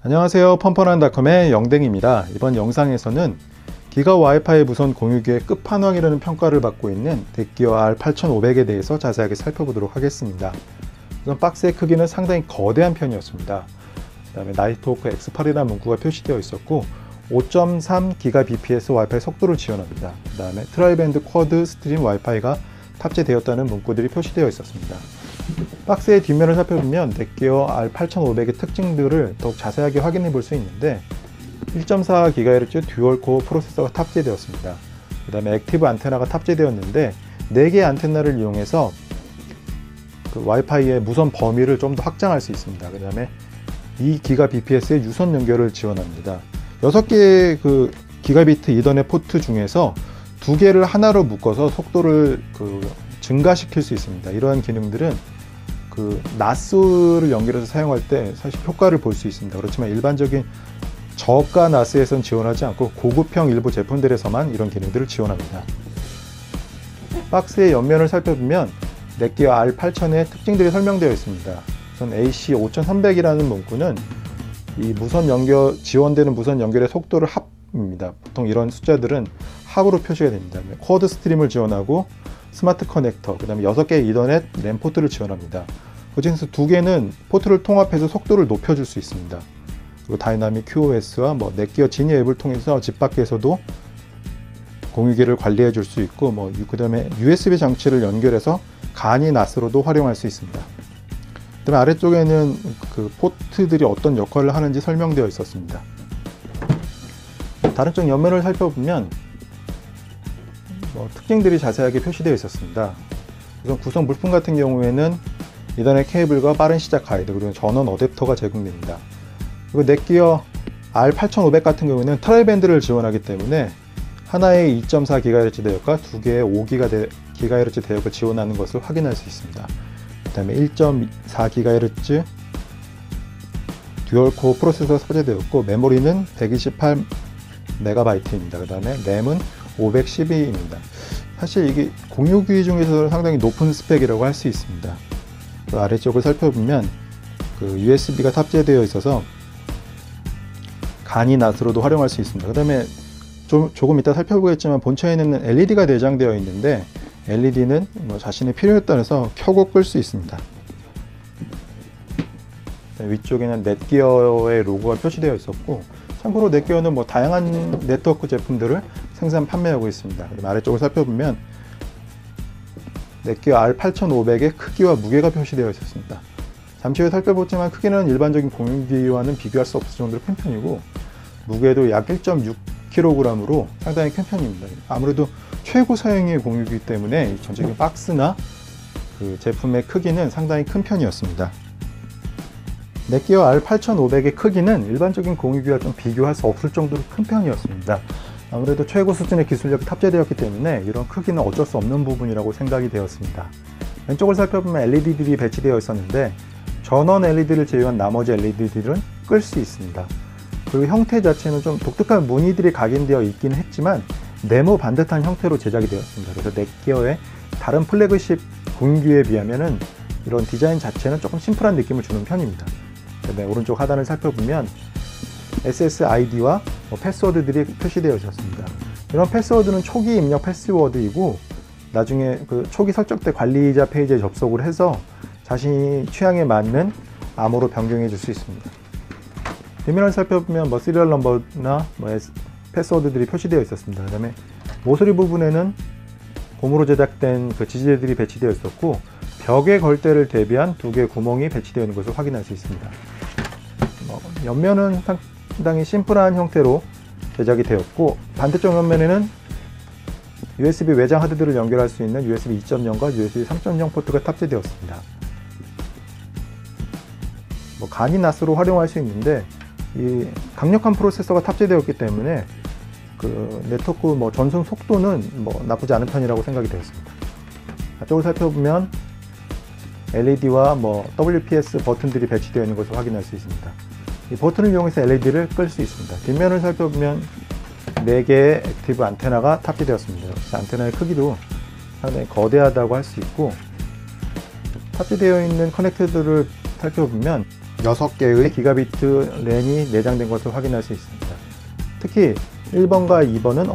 안녕하세요. 펀펀한닷컴의 영댕입니다. 이번 영상에서는 기가 와이파이 무선 공유기의 끝판왕이라는 평가를 받고 있는 넷기어 R8500에 대해서 자세하게 살펴보도록 하겠습니다. 우선 박스의 크기는 상당히 거대한 편이었습니다. 그 다음에 나이트호크 X8이라는 문구가 표시되어 있었고 5.3GBps 와이파이 속도를 지원합니다. 그 다음에 트라이밴드 쿼드 스트림 와이파이가 탑재되었다는 문구들이 표시되어 있었습니다. 박스의 뒷면을 살펴보면 넷기어 R8500의 특징들을 더욱 자세하게 확인해 볼 수 있는데 1.4GHz 듀얼코어 프로세서가 탑재되었습니다. 그 다음에 액티브 안테나가 탑재되었는데 4개의 안테나를 이용해서 그 와이파이의 무선 범위를 좀 더 확장할 수 있습니다. 그 다음에 2GBps의 유선 연결을 지원합니다. 6개의 그 기가비트 이더넷 포트 중에서 2개를 하나로 묶어서 속도를 증가시킬 수 있습니다. 이러한 기능들은 나스를 연결해서 사용할 때 사실 효과를 볼 수 있습니다. 그렇지만 일반적인 저가 나스에선 지원하지 않고 고급형 일부 제품들에서만 이런 기능들을 지원합니다. 박스의 옆면을 살펴보면 넷기어 R8000의 특징들이 설명되어 있습니다. 우선 AC5300이라는 문구는 이 지원되는 무선 연결의 속도를 합입니다. 보통 이런 숫자들은 합으로 표시가 됩니다. 쿼드 스트림을 지원하고 스마트 커넥터, 그 다음에 6개의 이더넷 랜 포트를 지원합니다. 그 중에서 2개는 포트를 통합해서 속도를 높여줄 수 있습니다. 그리고 다이나믹 QoS와 넷기어 지니 앱을 통해서 집 밖에서도 공유기를 관리해 줄 수 있고, 그 다음에 USB 장치를 연결해서 간이 나스로도 활용할 수 있습니다. 그 다음에 아래쪽에는 그 포트들이 어떤 역할을 하는지 설명되어 있었습니다. 다른 쪽 옆면을 살펴보면 특징들이 자세하게 표시되어 있었습니다. 우선 구성 물품 같은 경우에는 이더넷 케이블과 빠른 시작 가이드, 그리고 전원 어댑터가 제공됩니다. 그리고 넷기어 R8500 같은 경우에는 트라이밴드를 지원하기 때문에 하나의 2.4GHz 대역과 2개의 5GHz 대역을 지원하는 것을 확인할 수 있습니다. 그 다음에 1.4GHz 듀얼코어 프로세서가 탑재되었고 메모리는 128MB입니다. 그 다음에 램은 512입니다. 사실 이게 공유기 중에서 상당히 높은 스펙이라고 할 수 있습니다. 그 아래쪽을 살펴보면 USB가 탑재되어 있어서 간이 나스로도 활용할 수 있습니다. 그 다음에 조금 이따 살펴보겠지만 본체에는 LED가 내장되어 있는데 LED는 자신의 필요에 따라서 켜고 끌 수 있습니다. 위쪽에는 넷기어의 로고가 표시되어 있었고, 참고로 넷기어는 다양한 네트워크 제품들을 생산 판매하고 있습니다. 아래쪽을 살펴보면 넷기어 R8500의 크기와 무게가 표시되어 있었습니다. 잠시 후에 살펴보지만 크기는 일반적인 공유기와는 비교할 수 없을 정도로 큰 편이고, 무게도 약 1.6kg으로 상당히 큰 편입니다. 아무래도 최고 사양의 공유기이기 때문에 전체적인 박스나 그 제품의 크기는 상당히 큰 편이었습니다. 넷기어 R8500의 크기는 일반적인 공유기와 좀 비교할 수 없을 정도로 큰 편이었습니다. 아무래도 최고 수준의 기술력이 탑재되었기 때문에 이런 크기는 어쩔 수 없는 부분이라고 생각이 되었습니다. 왼쪽을 살펴보면 LED들이 배치되어 있었는데 전원 LED를 제외한 나머지 LED들은 끌 수 있습니다. 그리고 형태 자체는 좀 독특한 무늬들이 각인되어 있기는 했지만 네모 반듯한 형태로 제작이 되었습니다. 그래서 넷기어의 다른 플래그십 공유기에 비하면 이런 디자인 자체는 조금 심플한 느낌을 주는 편입니다. 그다음에 오른쪽 하단을 살펴보면 SSID와 패스워드들이 표시되어 있었습니다. 이런 패스워드는 초기 입력 패스워드이고 나중에 초기 설정 때 관리자 페이지에 접속을 해서 자신이 취향에 맞는 암호로 변경해 줄 수 있습니다. 뒷면을 살펴보면 시리얼 넘버나 패스워드들이 표시되어 있었습니다. 그 다음에 모서리 부분에는 고무로 제작된 지지대들이 배치되어 있었고 벽에 걸 때를 대비한 2개의 구멍이 배치되어 있는 것을 확인할 수 있습니다. 옆면은 상당히 심플한 형태로 제작이 되었고 반대쪽 옆면에는 USB 외장 하드들을 연결할 수 있는 USB 2.0과 USB 3.0 포트가 탑재되었습니다. 간이 나스로 활용할 수 있는데 이 강력한 프로세서가 탑재되었기 때문에 네트워크 전송 속도는 나쁘지 않은 편이라고 생각이 되었습니다. 앞쪽을 살펴보면 LED와 WPS 버튼들이 배치되어 있는 것을 확인할 수 있습니다. 이 버튼을 이용해서 LED를 끌 수 있습니다. 뒷면을 살펴보면 4개의 액티브 안테나가 탑재되었습니다. 안테나의 크기도 상당히 거대하다고 할 수 있고 탑재되어 있는 커넥터들을 살펴보면 6개의 기가비트 랜이 내장된 것을 확인할 수 있습니다. 특히 1번과 2번은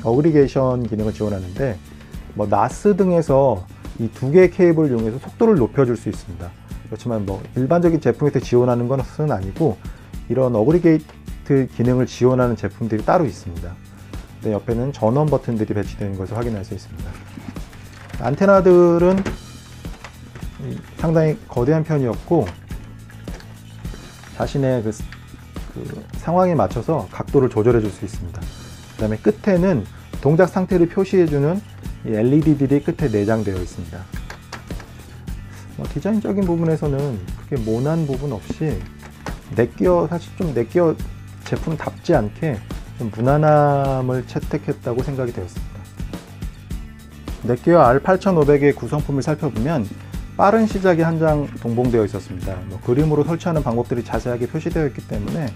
어그리게이션 기능을 지원하는데 뭐 NAS 등에서 이 두 개의 케이블을 이용해서 속도를 높여줄 수 있습니다. 그렇지만 뭐 일반적인 제품에서 지원하는 것은 아니고 이런 어그리게이트 기능을 지원하는 제품들이 따로 있습니다. 네, 옆에는 전원 버튼들이 배치되는 것을 확인할 수 있습니다. 안테나들은 상당히 거대한 편이었고 자신의 그 상황에 맞춰서 각도를 조절해 줄 수 있습니다. 그 다음에 끝에는 동작 상태를 표시해주는 LED들이 끝에 내장되어 있습니다. 디자인적인 부분에서는 크게 모난 부분 없이 사실 좀 넷기어 제품답지 않게 좀 무난함을 채택했다고 생각이 되었습니다. 넷기어 R8500의 구성품을 살펴보면 빠른 시작이 한 장 동봉되어 있었습니다. 그림으로 설치하는 방법들이 자세하게 표시되어 있기 때문에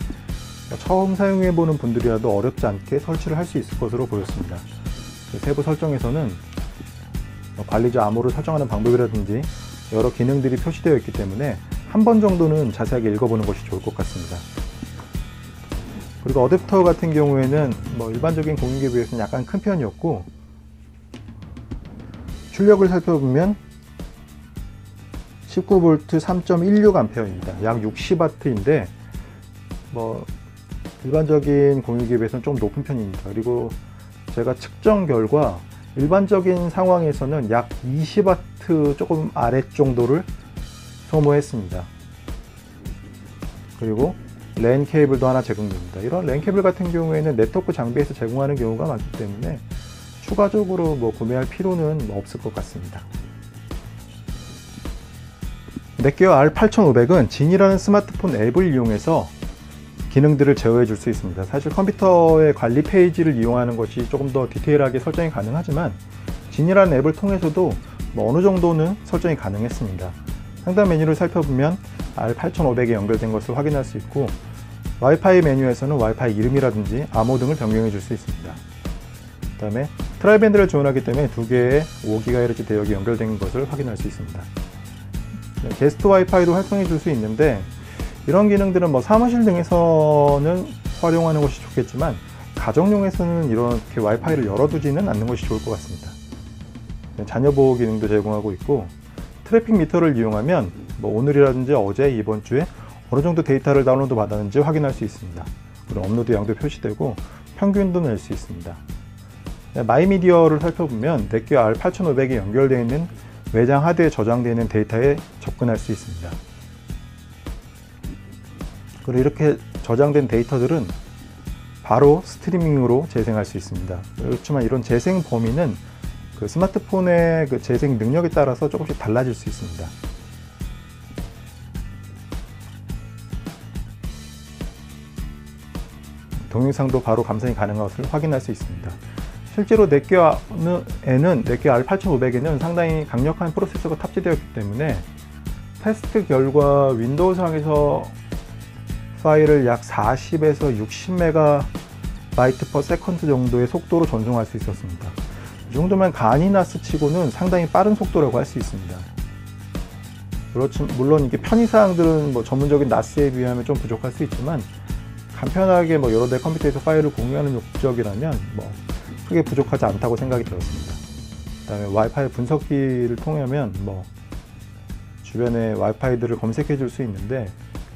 처음 사용해보는 분들이라도 어렵지 않게 설치를 할 수 있을 것으로 보였습니다. 세부 설정에서는 관리자 암호를 설정하는 방법이라든지 여러 기능들이 표시되어 있기 때문에 한 번 정도는 자세하게 읽어보는 것이 좋을 것 같습니다. 그리고 어댑터 같은 경우에는 일반적인 공유기에 비해서는 약간 큰 편이었고 출력을 살펴보면 19V 3.16A입니다. 약 60W인데 일반적인 공유기에 비해서는 좀 높은 편입니다. 그리고 제가 측정 결과 일반적인 상황에서는 약 20W 조금 아래 정도를 소모했습니다. 그리고 랜 케이블도 하나 제공됩니다. 이런 랜 케이블 같은 경우에는 네트워크 장비에서 제공하는 경우가 많기 때문에 추가적으로 구매할 필요는 없을 것 같습니다. 넷기어 R8500은 진이라는 스마트폰 앱을 이용해서 기능들을 제어해 줄 수 있습니다. 사실 컴퓨터의 관리 페이지를 이용하는 것이 조금 더 디테일하게 설정이 가능하지만 진이라는 앱을 통해서도 어느 정도는 설정이 가능했습니다. 상단 메뉴를 살펴보면 R8500에 연결된 것을 확인할 수 있고 와이파이 메뉴에서는 와이파이 이름이라든지 암호 등을 변경해 줄 수 있습니다. 그 다음에 트라이밴드를 지원하기 때문에 두 개의 5GHz 대역이 연결된 것을 확인할 수 있습니다. 게스트 와이파이도 활성해 줄 수 있는데 이런 기능들은 사무실 등에서는 활용하는 것이 좋겠지만 가정용에서는 이렇게 와이파이를 열어두지는 않는 것이 좋을 것 같습니다. 자녀 보호 기능도 제공하고 있고 트래픽 미터를 이용하면 오늘이라든지 어제, 이번 주에 어느 정도 데이터를 다운로드 받았는지 확인할 수 있습니다. 그리고 업로드 양도 표시되고 평균도 낼 수 있습니다. 마이미디어를 살펴보면 넷기어 R8500에 연결되어 있는 외장 하드에 저장되어 있는 데이터에 접근할 수 있습니다. 그리고 이렇게 저장된 데이터들은 바로 스트리밍으로 재생할 수 있습니다. 그렇지만 이런 재생 범위는 그 스마트폰의 그 재생 능력에 따라서 조금씩 달라질 수 있습니다. 동영상도 바로 감상이 가능한 것을 확인할 수 있습니다. 실제로 넷기어 R8500에는 상당히 강력한 프로세서가 탑재되었기 때문에 테스트 결과 윈도우상에서 파일을 약 40에서 60MB/s 정도의 속도로 전송할 수 있었습니다. 이 정도면 간이 나스 치고는 상당히 빠른 속도라고 할 수 있습니다. 물론 이게 편의사항들은 전문적인 나스에 비하면 좀 부족할 수 있지만 간편하게 여러 대 컴퓨터에서 파일을 공유하는 목적이라면 크게 부족하지 않다고 생각이 들었습니다. 그 다음에 와이파이 분석기를 통하면 주변에 와이파이들을 검색해 줄 수 있는데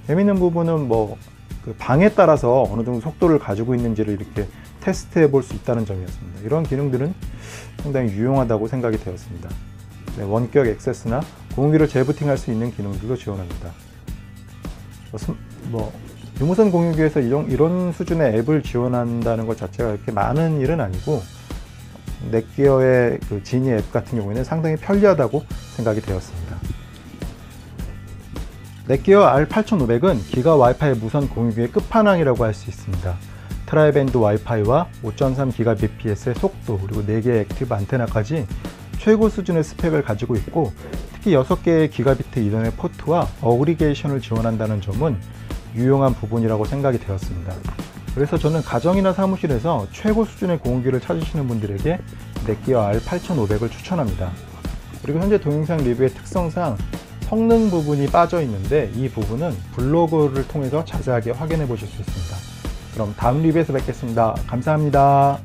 재미있는 부분은 그 방에 따라서 어느 정도 속도를 가지고 있는지를 이렇게 테스트해 볼 수 있다는 점이었습니다. 이런 기능들은 상당히 유용하다고 생각이 되었습니다. 원격 액세스나 공유기를 재부팅할 수 있는 기능들도 지원합니다. 유무선 공유기에서 이런 수준의 앱을 지원한다는 것 자체가 이렇게 많은 일은 아니고 넷기어의 그 지니 앱 같은 경우에는 상당히 편리하다고 생각이 되었습니다. 넷기어 R8500은 기가 와이파이 무선 공유기의 끝판왕이라고 할 수 있습니다. 트라이밴드 와이파이와 5.3GBps의 속도 그리고 4개의 액티브 안테나까지 최고 수준의 스펙을 가지고 있고 특히 6개의 기가비트 이전의 포트와 어그리게이션을 지원한다는 점은 유용한 부분이라고 생각이 되었습니다. 그래서 저는 가정이나 사무실에서 최고 수준의 공유기를 찾으시는 분들에게 넷기어 R8500을 추천합니다. 그리고 현재 동영상 리뷰의 특성상 성능 부분이 빠져 있는데 이 부분은 블로그를 통해서 자세하게 확인해 보실 수 있습니다. 그럼 다음 리뷰에서 뵙겠습니다. 감사합니다.